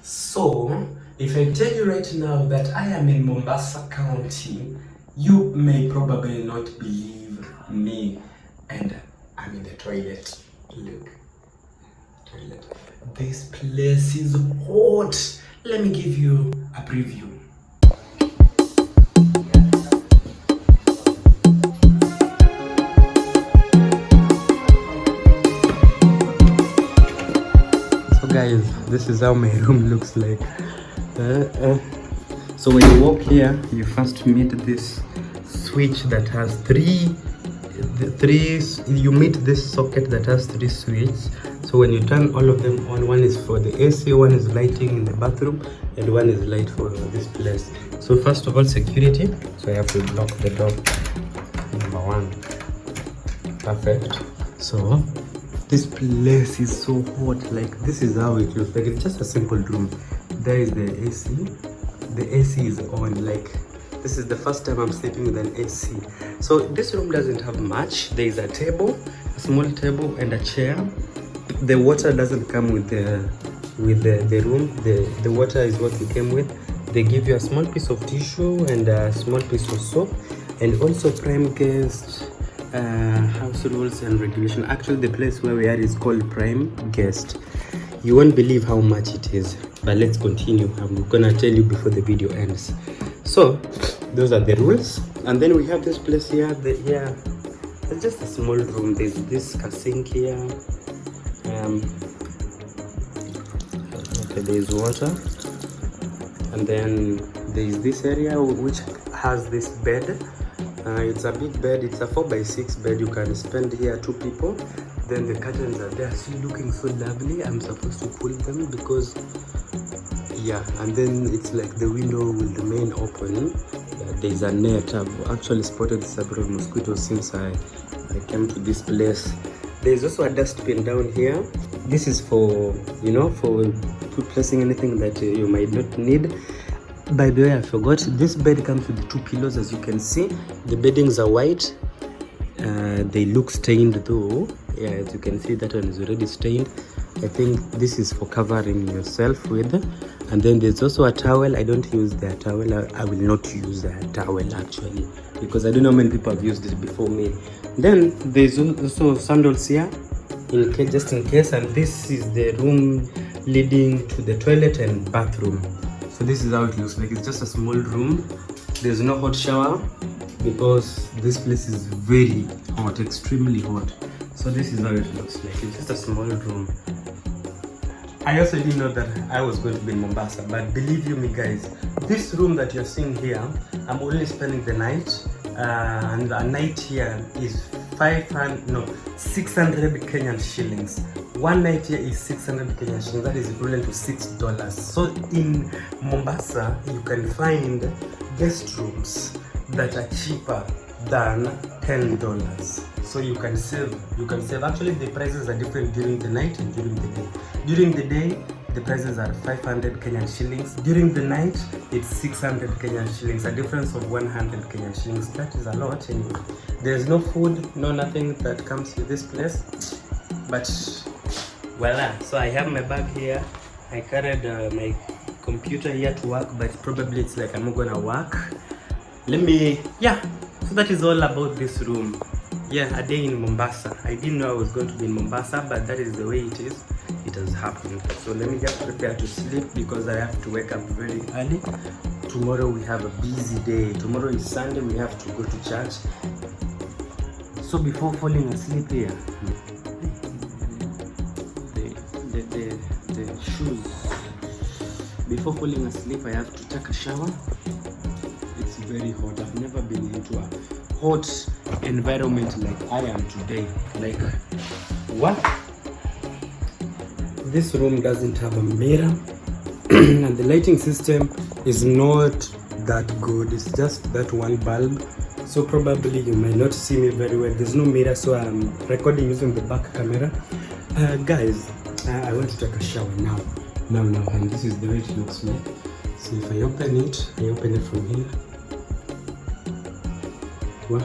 So, if I tell you right now that I am in Mombasa County, you may probably not believe me. And I'm in the toilet. Look, toilet. This place is hot. Let me give you a preview. So guys, this is how my room looks like. So when you walk here, you first meet this switch that has you meet this socket that has three switches. So when you turn all of them on, one is for the AC, one is lighting in the bathroom, and one is light for this place. So first of all, security. So I have to block the door. Number one. Perfect. So this place is so hot. Like, this is how it looks like. It's just a simple room. There is the AC. The AC is on. Like, this is the first time I'm sleeping with an AC. So this room doesn't have much. There is a table, a small table, and a chair. The water doesn't come with the room. The water is what we came with. They give you a small piece of tissue and a small piece of soap, and also prime guest house rules and regulation. Actually, the place where we are is called Prime Guest. You won't believe how much it is, but let's continue. I'm gonna tell you before the video ends. So those are the rules, and then we have this place here. It's just a small room. There's this sink here. Okay, there's water, and then there's this area which has this bed. It's a big bed. It's a 4x6 bed. You can spend here 2 people. Then the curtains are there, still looking so lovely. I'm supposed to pull them because, yeah. And then it's like the window will remain open. There's a net. I've actually spotted several mosquitoes since I came to this place. There's also a dustbin down here. This is for, for placing anything that you might not need. By the way, I forgot, this bed comes with 2 pillows. As you can see, the beddings are white. They look stained though. Yeah, as you can see, that one is already stained. I think this is for covering yourself with. And then there's also a towel. I don't use the towel. I will not use the towel actually, because I don't know how many people have used it before me. Then there's also sandals here, just in case. And this is the room leading to the toilet and bathroom. So this is how it looks like. It's just a small room. There's no hot shower because this place is very hot, extremely hot. So this is how it looks like. It's just a small room. I also didn't know that I was going to be in Mombasa, but believe you me guys, this room that you're seeing here, I'm only spending the night, and a night here is 600 Kenyan shillings. One night here is 600 Kenyan shillings. That is equivalent to $6. So in Mombasa, you can find guest rooms that are cheaper than $10. So you can save. Actually, the prices are different during the night and during the day. During the day, the prices are 500 Kenyan shillings. During the night, it's 600 Kenyan shillings, a difference of 100 Kenyan shillings. That is a lot anyway. There's no food, no nothing that comes with this place. But voila, so I have my bag here. I carried my computer here to work, but probably it's like I'm not gonna work. So that is all about this room. Yeah, a day in Mombasa. I didn't know I was going to be in Mombasa, but that is the way it is. It has happened. So let me just prepare to sleep because I have to wake up very early. Tomorrow we have a busy day. Tomorrow is Sunday. We have to go to church. So before falling asleep here, the shoes. Before falling asleep, I have to take a shower. It's very hot. I've never been into a hot environment like I am today. Like, what? This room doesn't have a mirror and the lighting system is not that good. It's just that one bulb, so probably you might not see me very well. There's no mirror, so I'm recording using the back camera. Guys, I want to take a shower now, and this is the way it looks like. So if I open it from here. What?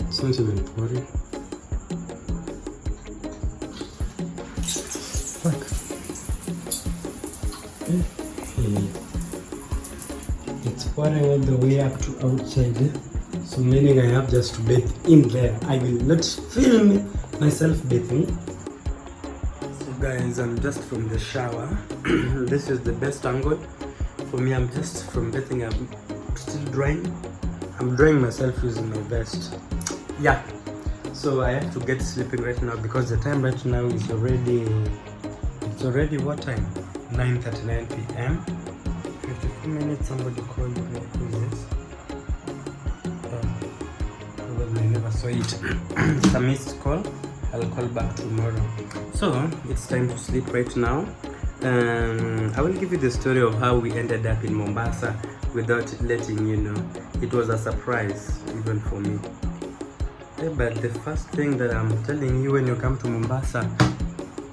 It's not even pouring. Fuck. It's pouring all the way up to outside, so meaning I have just to bathe in there. I will not film myself bathing. So guys, I'm just from the shower. This is the best angle for me. I'm just from bathing. I'm still drying. I'm drying myself using my vest. Yeah, so I have to get sleeping right now because the time right now is already, it's already what time? 9:39 p.m. 54 minutes. Somebody called me. Who is this? Probably I never saw it. It's a missed call. I'll call back tomorrow. So it's time to sleep right now. I will give you the story of how we ended up in Mombasa without letting you know. It was a surprise even for me. Yeah, but the first thing that I'm telling you, when you come to Mombasa,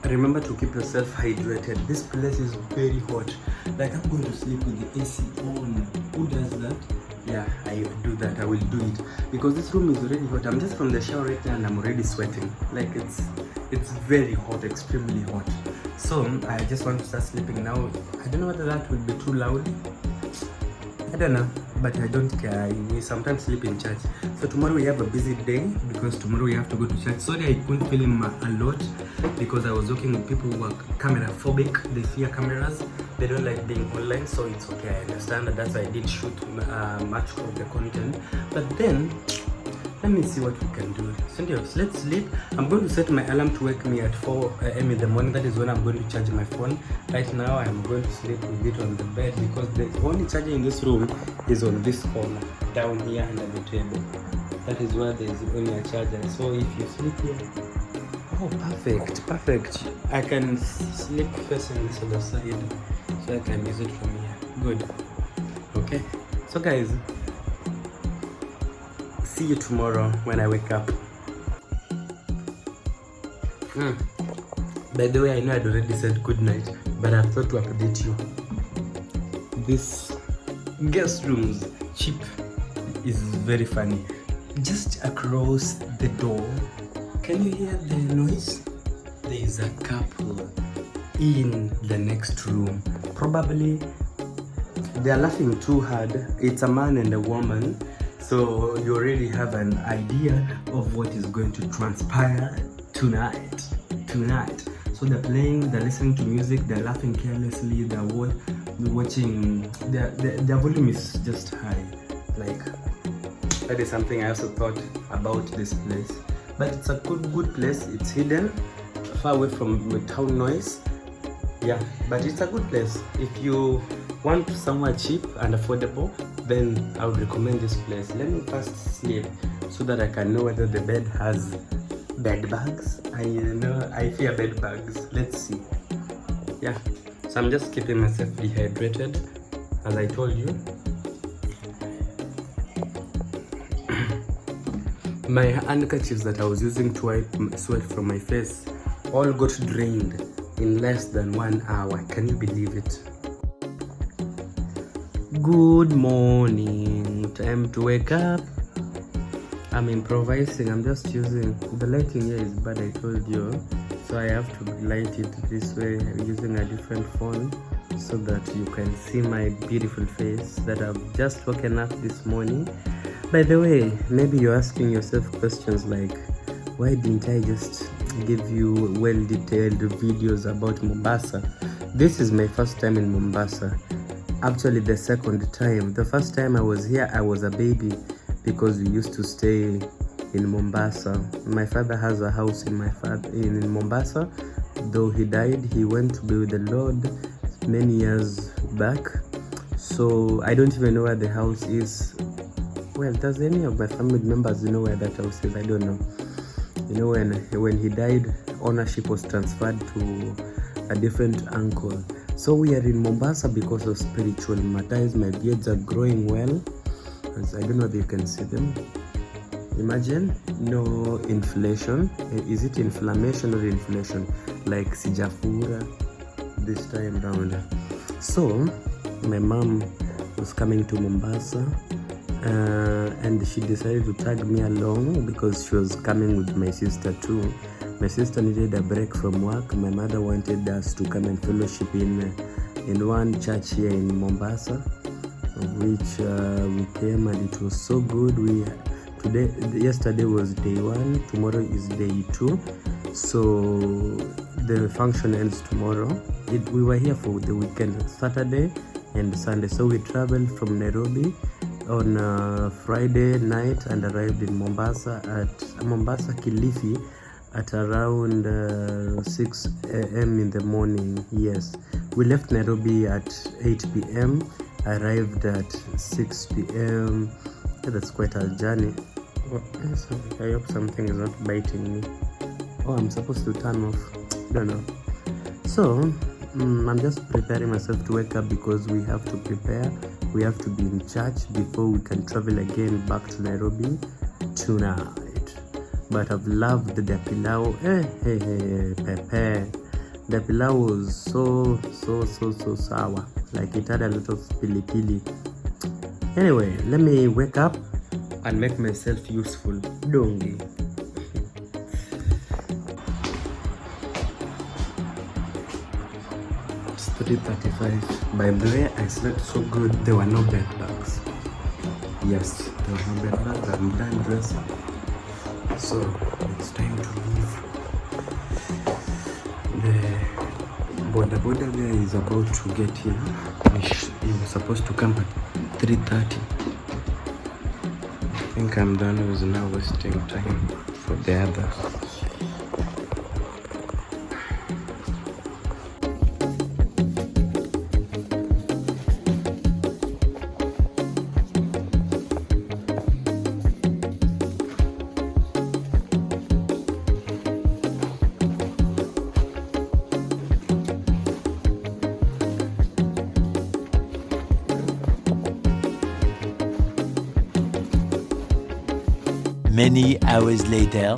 remember to keep yourself hydrated. This place is very hot. Like, I'm going to sleep with the AC on. Who does that? Yeah, I do that. I will do it because this room is already hot. I'm just from the shower right now and I'm already sweating. Like, it's very hot, extremely hot. So I just want to start sleeping now. I don't know whether that will be too loud. I don't know, but I don't care. We sometimes sleep in church. So tomorrow we have a busy day because tomorrow we have to go to church. Sorry I couldn't film a lot because I was working with people who are camera phobic. They fear cameras. They don't like being online, so it's okay. I understand that. That's why I did shoot much of the content. But then, let me see what we can do. So let's sleep. I'm going to set my alarm to wake me at 4 a.m. in the morning. That is when I'm going to charge my phone. Right now, I'm going to sleep with it on the bed because the only charger in this room is on this corner, down here under the table. That is where there is only a charger. So if you sleep here, oh, perfect. I can sleep facing this other side, so I can use it from here. Good. Okay. So guys, see you tomorrow when I wake up. By the way, I know I'd already said good night, but I thought to update you. This guest room's cheap is very funny. Just across the door, can you hear the noise? There is a couple in the next room. Probably they are laughing too hard. It's a man and a woman. So you already have an idea of what is going to transpire tonight. So they're playing, they're listening to music, they're laughing carelessly, they're watching, their volume is just high. Like, that is something I also thought about this place. But it's a good place. It's hidden, far away from the town noise. Yeah, but it's a good place. If you want somewhere cheap and affordable, then I would recommend this place. Let me first sleep so that I can know whether the bed has bed bugs. I fear bed bugs. Let's see. Yeah, so I'm just keeping myself dehydrated, as I told you. My handkerchiefs that I was using to wipe sweat from my face all got drained in less than 1 hour. Can you believe it? Good morning. Time to wake up. I'm improvising. I'm just using the lighting here is bad, I told you, so I have to light it this way using a different phone so that you can see my beautiful face that I've just woken up this morning. By the way, maybe you're asking yourself questions like, why didn't I just give you well-detailed videos about Mombasa? This is my first time in Mombasa. Actually, the second time. The first time I was here, I was a baby because we used to stay in Mombasa. My father has a house in Mombasa. Though he died, he went to be with the Lord many years back. So I don't even know where the house is. Well, does any of my family members know where that house is? I don't know. You know, when he died, ownership was transferred to a different uncle. So we are in Mombasa because of spiritual matters. My beards are growing well. I don't know if you can see them. Imagine no inflation. Is it inflammation or inflation? Like sijafura this time round. So my mom was coming to Mombasa and she decided to tag me along because she was coming with my sister too. My sister needed a break from work. My mother wanted us to come and fellowship in in one church here in Mombasa, of which we came, and it was so good. Yesterday was day 1, tomorrow is day 2, so the function ends tomorrow. We were here for the weekend, Saturday and Sunday, so we traveled from Nairobi on Friday night and arrived in Mombasa Kilifi at around 6 a.m. in the morning. Yes, we left Nairobi at 8 p.m. arrived at 6 p.m. That's quite a journey. I hope something is not biting me. Oh, I'm supposed to turn off. I don't know. So I'm just preparing myself to wake up because we have to prepare. We have to be in church before we can travel again back to Nairobi tonight. But I've loved the pilau. Pepe. The pilau was so sour. Like it had a lot of pili. Anyway, let me wake up and make myself useful. Dongi. It's 3:35. By the way, I slept so good. There were no bed bugs. Yes, there were no bed bugs. I'm done dressing. So it's time to leave. The border there is about to get here. He was supposed to come at 3:30. I think I'm done with now wasting time for the others. Many hours later.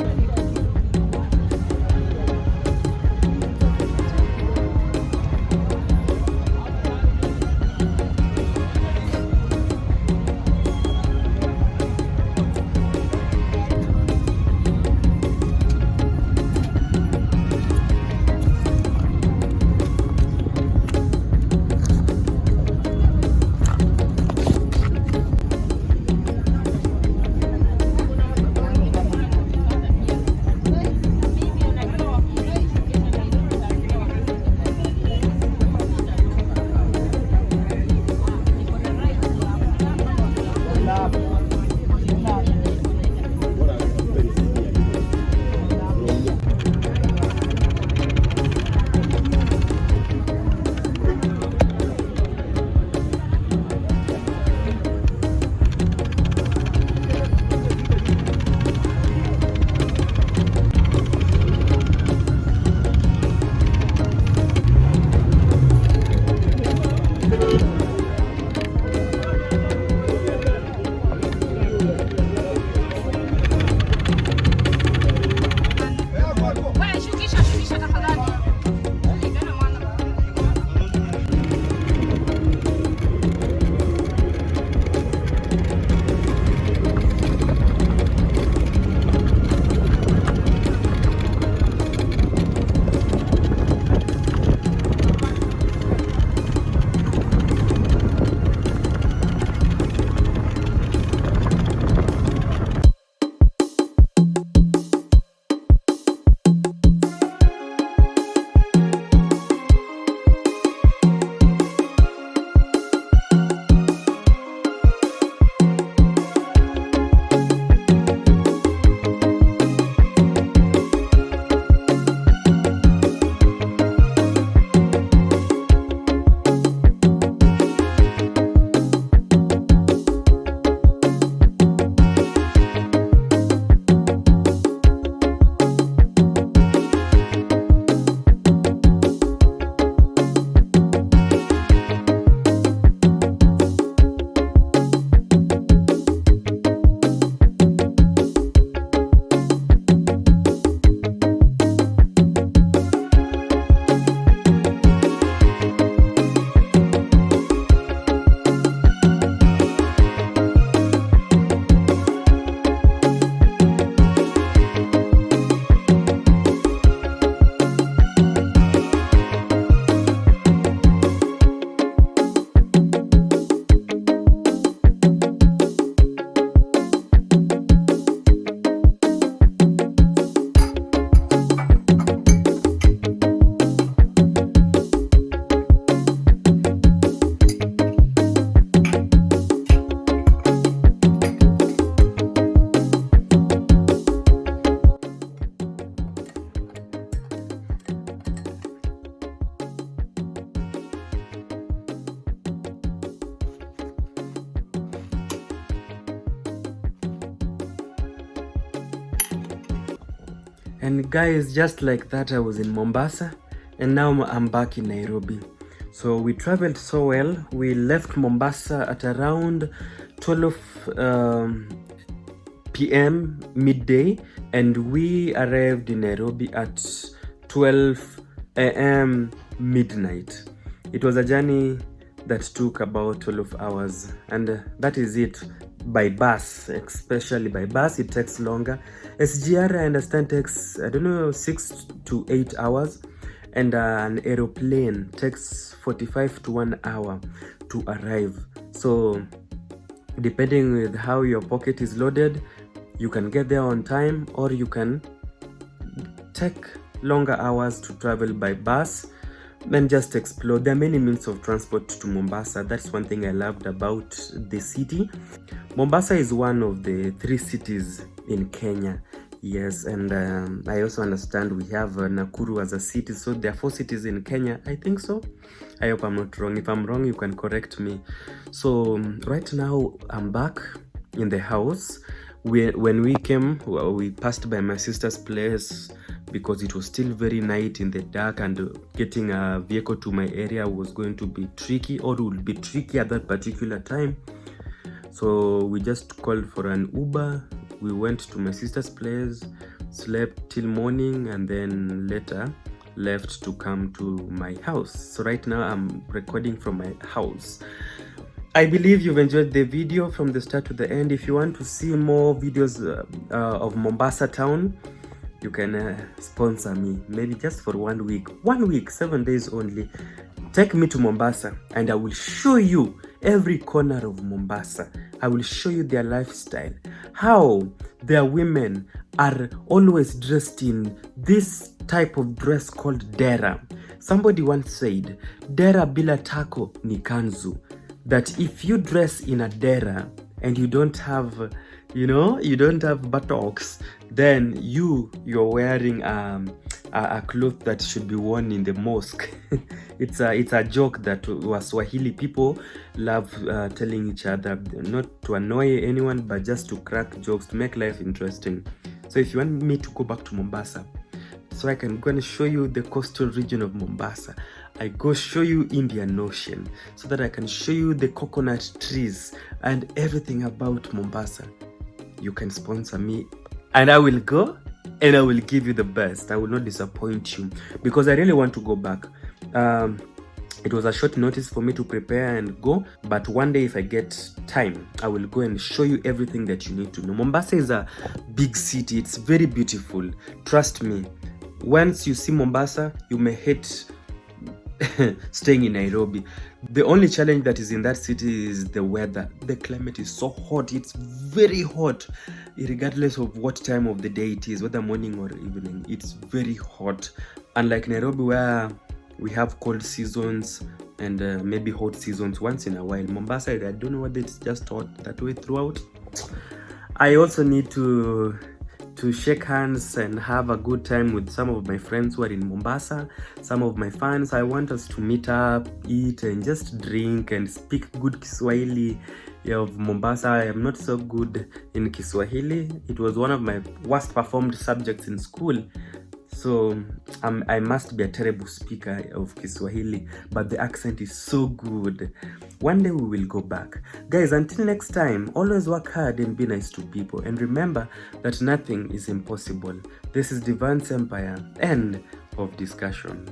And guys, just like that, I was in Mombasa and now I'm back in Nairobi. So we traveled so well. We left Mombasa at around 12 p.m. midday, and we arrived in Nairobi at 12 a.m. midnight. It was a journey that took about 12 hours, and that is it. By bus, especially by bus, it takes longer. SGR, I understand, takes, I don't know, 6 to 8 hours, and an aeroplane takes 45 to 1 hour to arrive. So depending with how your pocket is loaded, you can get there on time, or you can take longer hours to travel by bus and just explore. There are many means of transport to Mombasa. That's one thing I loved about the city. Mombasa is one of the 3 cities in Kenya. Yes, and I also understand we have Nakuru as a city, so there are 4 cities in Kenya, I think so. I hope I'm not wrong. If I'm wrong, you can correct me. So right now I'm back in the house. When we came, well, we passed by my sister's place because it was still very night in the dark, and getting a vehicle to my area was going to be tricky, or would be tricky at that particular time. So we just called for an Uber. We went to my sister's place, slept till morning, and then later left to come to my house. So right now I'm recording from my house. I believe you've enjoyed the video from the start to the end. If you want to see more videos of Mombasa town, you can sponsor me, maybe just for 1 week. 1 week, 7 days only. Take me to Mombasa and I will show you every corner of Mombasa. I will show you their lifestyle, how their women are always dressed in this type of dress called dera. Somebody once said, dera bila tako ni kanzu. That if you dress in a dera and you don't have, you don't have buttocks, then you're wearing a cloth that should be worn in the mosque. It's a joke that Swahili people love telling each other, not to annoy anyone, but just to crack jokes, to make life interesting. So if you want me to go back to Mombasa, so I can go and show you the coastal region of Mombasa, I go show you Indian Ocean, so that I can show you the coconut trees and everything about Mombasa, you can sponsor me and I will go and I will give you the best. I will not disappoint you, because I really want to go back. It was a short notice for me to prepare and go, but one day if I get time, I will go and show you everything that you need to know. Mombasa is a big city. It's very beautiful. Trust me. Once you see Mombasa, you may hate staying in Nairobi. The only challenge that is in that city is the weather. The climate is so hot. It's very hot, regardless of what time of the day it is, whether morning or evening. It's very hot. Unlike Nairobi, where we have cold seasons and maybe hot seasons once in a while. Mombasa, I don't know whether it's just hot that way throughout. I also need to shake hands and have a good time with some of my friends who are in Mombasa, some of my fans. I want us to meet up, eat, and just drink and speak good Kiswahili of Mombasa. I am not so good in Kiswahili. It was one of my worst performed subjects in school. So I must be a terrible speaker of Kiswahili, but the accent is so good. One day we will go back. Guys, until next time, always work hard and be nice to people. And remember that nothing is impossible. This is devance.empire. End of discussion.